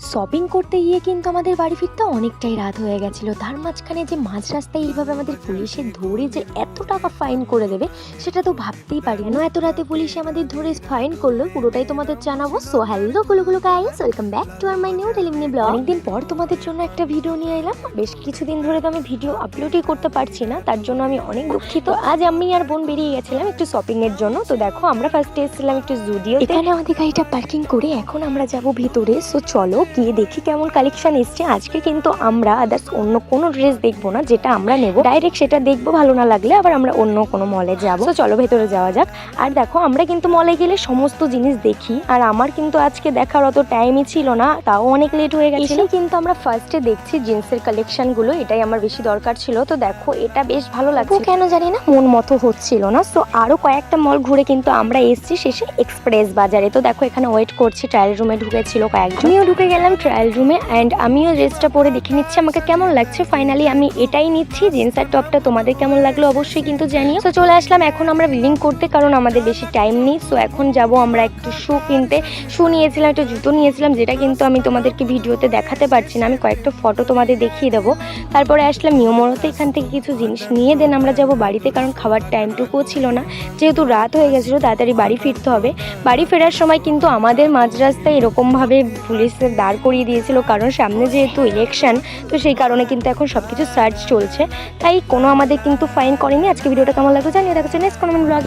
Shopping করতে গিয়ে কিন্তু আমাদের বাড়ি ফিরতে অনেকটাই রাত হয়ে গেছিল। তার মাঝখানে যে মাঝ রাস্তায় এইভাবে আমাদের পুলিশে ধরে যে এত টাকা ফাইন করে দেবে সেটা তো ভাবতেই পারি না। এত রাতে পুলিশে আমাদের ধরে ফাইন করলো পুরোটাই তোমাদের জানাবো। সো হ্যালো গুলো guys, welcome back to our my new daily mini vlog. অনেকদিন পর তোমাদের জন্য একটা ভিডিও নিয়ে এলাম। বেশ কিছুদিন ধরে তো আমি ভিডিও আপলোডই করতে পারছি না, তার জন্য আমি অনেক দুঃখিত। আজ আমি আর বোন বেরিয়ে গেছিলাম একটু শপিং এর জন্য। তো দেখো আমরা ফার্স্টে এসেছিলাম একটু জুডিও, এখানে আমাদের গাড়িটা পার্কিং করে এখন আমরা যাব ভিতরে। সো চলো গিয়ে দেখি কেমন কালেকশন এসছে। আজকে কিন্তু আমরা আদার্স অন্য কোনো ড্রেস দেখবো না, যেটা আমরা নেব ডাইরেক্ট সেটা দেখবো, ভালো না লাগলে আবার আমরা অন্য কোনো মলে যাবো। তো চলো ভেতরে যাওয়া যাক। আর দেখো আমরা কিন্তু মলে গেলে সমস্ত জিনিস দেখি, আর আমার কিন্তু আজকে দেখার অত টাইমই ছিল না, তাও অনেক লেট হয়ে গেছে। কিন্তু আমরা ফার্স্টে দেখছি জিন্সের কালেকশন গুলো, এটাই আমার বেশি দরকার ছিল। তো দেখো এটা বেশ ভালো লাগছে, কেন জানি না মন মতো হচ্ছিল না। তো আরো কয়েকটা মল ঘুরে কিন্তু আমরা এসেছি শেষে এক্সপ্রেস বাজারে। তো দেখো এখানে ওয়েট করছি, ট্রায়াল রুমে ঢুকেছিল কয়েকজন, আমিও ঢুকে গেলাম ট্রায়াল রুমে। অ্যান্ড আমিও ড্রেসটা পরে দেখে নিচ্ছি আমাকে কেমন লাগছে। ফাইনালি আমি এটাই নিচ্ছি, জিন্স আর টপটা। তোমাদের কেমন লাগলো অবশ্যই কিন্তু জানিও। তো চলে আসলাম এখন আমরা বিলিং করতে, কারণ আমাদের বেশি টাইম নেই। সো এখন যাব আমরা একটু শু কিনতে। শু নিয়েছিলাম, একটু জুতো নিয়েছিলাম, যেটা কিন্তু আমি তোমাদেরকে ভিডিওতে দেখাতে পারছি না। আমি কয়েকটা ফটো তোমাদের দেখিয়ে দেবো। তারপরে আসলাম নিয়মরতে, এখান থেকে কিছু জিনিস নিয়ে দেন আমরা যাব বাড়িতে, কারণ খাবার টাইমটুকুও ছিল না, যেহেতু রাত হয়ে গেছিলো, তাড়াতাড়ি বাড়ি ফিরতে হবে। বাড়ি ফেরার সময় কিন্তু আমাদের মাঝ রাস্তায় এরকমভাবে পুলিশের দাঁড় করিয়ে দিয়েছিল, কারণ সামনে যেহেতু ইলেকশন, তো সেই কারণে কিন্তু এখন সব কিছু সার্চ চলছে, তাই কোনো আমাদের কিন্তু ফাইন করেনি। আজকে ভিডিওটা কেমন লাগলো জানিয়ে, দেখা হচ্ছে নেক্সট কোনো ব্লগ।